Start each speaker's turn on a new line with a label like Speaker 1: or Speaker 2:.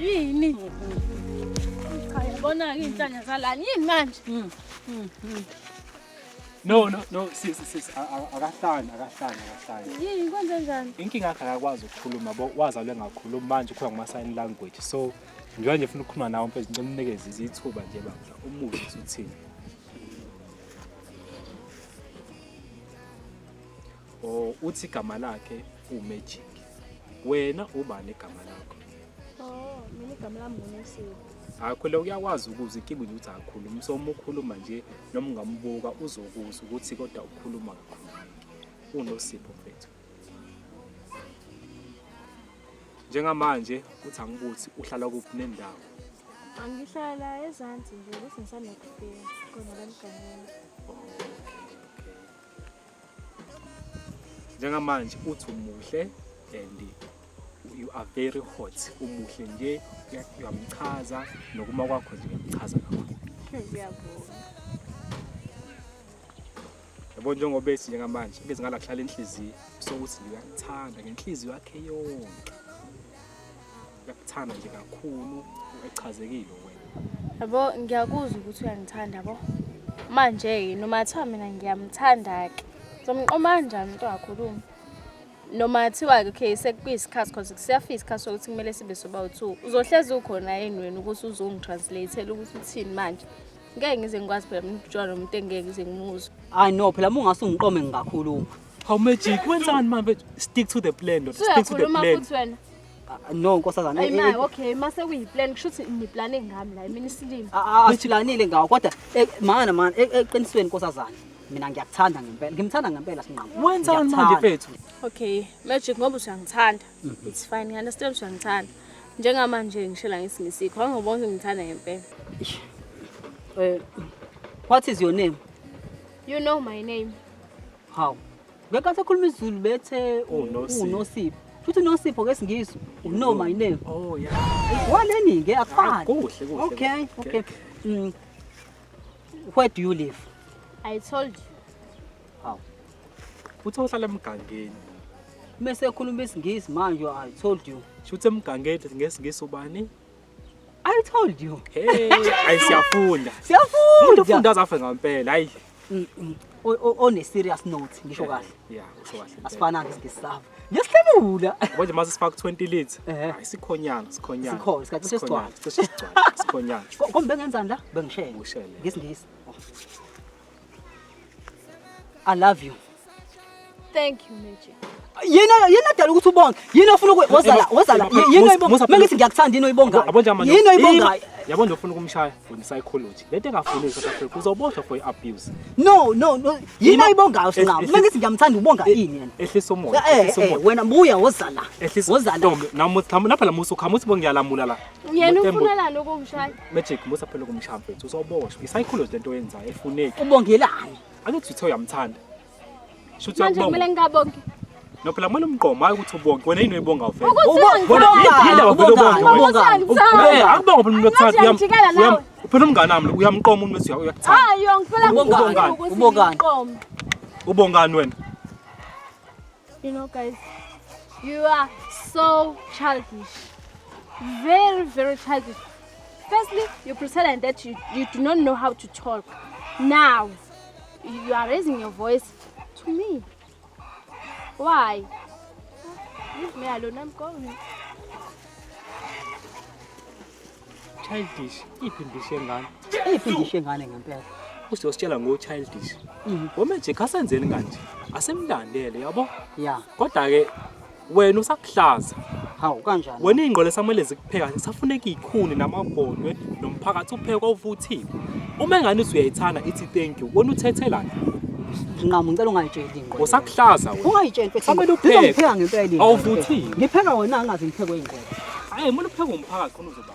Speaker 1: Yini? Cha yabona ke inhlanya zalani yini manje?
Speaker 2: No, sis akahlani.
Speaker 1: Yini kwenze njani?
Speaker 2: Inkinga yakhe akakwazi ukukhuluma yabo wazalwe ngakhuluma manje ukhona kuma sign language. So njengoba nje ufuna ukukhuluma nawe mfethu ngicela umnikeze izithuba nje baba umuzi uthini. Uthi igama lakhe uMagic. Wena ubani igama lakho?
Speaker 1: Mina igama lami nguNosipho.
Speaker 2: Akho lo uyakwazi ukuze inkinga nje uthi akakhuluma. So uma ukhuluma nje noma ungambuka uzokuzwa ukuthi kodwa ukhuluma kakhulu. UNosipho mfethu. Njengamanje uthi angibuthi uhlala kuphi nendawo?
Speaker 1: Angihlala ezansi nje bese ngisanda kufika khona la emgangeni.
Speaker 2: Njengamanje uthi umuhle and you are very hot. Umuhle nje uyamchaza nokuma kwakho nje uyamchaza kakhulu.
Speaker 1: Ngiyabonga.
Speaker 2: Yabo njengoba ethi njengamanje ngeze ngala kuhlala enhliziyo so uthi uyakuthanda ngenhliziyo yakhe yonke. Uyakuthanda nje kakhulu echazekile wena.
Speaker 1: Yabo ngiyakuzwa ukuthi uyangithanda yabo. Manje noma thiwa mina ngiyamthanda ke. Somqoma kanjani into akakhulumi? Noma thiwa ke okay sekuyisikhathi cause kusiyafika isikhathi sokuthi kumele sibe soba u2. Uzohlezi ukhona yini wena ukuthi uzongitranslateela ukuthi uthini manje? Ngeke ngize ngikwazi phela ukujona umuntu engeke ngize ngimuzwe.
Speaker 3: Hayi no phela ungasungiqome ngingakhuluma.
Speaker 2: How Magic wenzani manje stick to the plan dot stick to the plan.
Speaker 3: No nkosazana.
Speaker 1: Hayi okay mase kuyiplan kushuthi niplan engami la mina isilimo.
Speaker 3: Silanile ngawo kodwa mana eqinisweni nkosazana. Mina ngiyakuthanda ngempela. Ngimthanda ngempela sinqamu.
Speaker 2: Wenzani manje mfethu?
Speaker 1: Okay, Magic ngoba usangithanda. It's fine, I understand usangithanda. Njengamanje ngishela ngesingisikho, angiboni ngithanda ngempela.
Speaker 3: What is your name?
Speaker 1: You know my name.
Speaker 3: How? Ngeke sakhuluma isiZulu bethe uNosipho. Futhi uNosipho ke singizwe. You know my name.
Speaker 2: Oh yeah.
Speaker 3: Waleni ke akufani.
Speaker 2: Kuhle.
Speaker 3: Okay. Where do you live?
Speaker 1: I told you.
Speaker 3: How?
Speaker 2: Uthi uhlala emgangeni.
Speaker 3: Mase ekhuluma isingisi manje I told you.
Speaker 2: Shuthi emgangeni ngesingisi ubani?
Speaker 3: I told you.
Speaker 2: Hey, ayisiyafunda.
Speaker 3: Siyafunda.
Speaker 2: Ufunda zafe ngempela, hayi.
Speaker 3: On a serious note, ngisho kahle.
Speaker 2: Yeah, usho kahle.
Speaker 3: Asifana ngesisava. Ngiyahlebula.
Speaker 2: Manje mase sifaka 20 liters. Hayi sikhonyana.
Speaker 3: Sikho, isikhathi sesigcwala.
Speaker 2: Sikhonyana.
Speaker 3: Kombe ngenzani la? Bengishele.
Speaker 2: Ushele.
Speaker 3: Ngesingisi. I love you.
Speaker 1: Thank you, Magic.
Speaker 3: Yena dala ukuthi ubonge. Yena ufuna wozala. Yena uyibonga. Mengisi ngiyakuthanda yini uyibonga. Yena uyibonga.
Speaker 2: Yabo nje ufuna ukumshaya for psychology. Lento engafuni South Africa uzoboshwa for abuse.
Speaker 3: No. Yena uyibonga usinqamu. Mengisi ngiyamthanda ubonga ini yena.
Speaker 2: Ehlisa umoya.
Speaker 3: Wena buya wozala.
Speaker 2: Wozala. Namuthi lapha la musu khamuthi bongiyalamula la.
Speaker 1: Yena ufunelani ukumshaya?
Speaker 2: Magic musa phela ukumshaya mfethu uzoboshwa. Psychology lento oyenzayo efuneki.
Speaker 3: Ubongelani?
Speaker 2: Akuthi uthe uyamthanda. Shuthi
Speaker 1: manje kumele ngingabongi.
Speaker 2: No phela kumele umqomo hayi ukuthi ubonke wena yini uyibonga ufela.
Speaker 1: Ubonga.
Speaker 2: Akubonga phela umuntu othanda. Phela umngane nami uyamqoma umuntu uyakuthanda.
Speaker 1: Hayi ngifela
Speaker 3: ubongani.
Speaker 2: Ubongani wena?
Speaker 1: You know guys, you are so childish. Very, very childish. Firstly, you pretend that you do not know how to talk. Now, you are raising your voice to me. Why? Leave me alone, I'm going.
Speaker 2: Childish, iphindishe ngani?
Speaker 3: Iphindishe ngani ngempela?
Speaker 2: Usiyositshela ngo childish. Magic asenzeni kanje? Asemlandele yabo?
Speaker 3: Yeah.
Speaker 2: Kodwa ke wena usakuhlaza.
Speaker 3: Hawu kanjani?
Speaker 2: Wena ingqole samele zikupheka safuneka ikhuni namabhodwe nomphakathi upheka ovuthiwe. Uma engani usuyayithana ithi thank you. Wona uthethelana.
Speaker 3: Nqamu ngicela ungayitsheli ingqondo.
Speaker 2: Usakuhlaza wena.
Speaker 3: Ungayitsheli mfethu.
Speaker 2: Samele upheka.
Speaker 3: Ngipheka ngempela ingqondo.
Speaker 2: Awuvuthiwe.
Speaker 3: Ngipheka wena angazi ngiphekwe ingqondo.
Speaker 2: Hayi, mina upheka umphakathi khona uzoba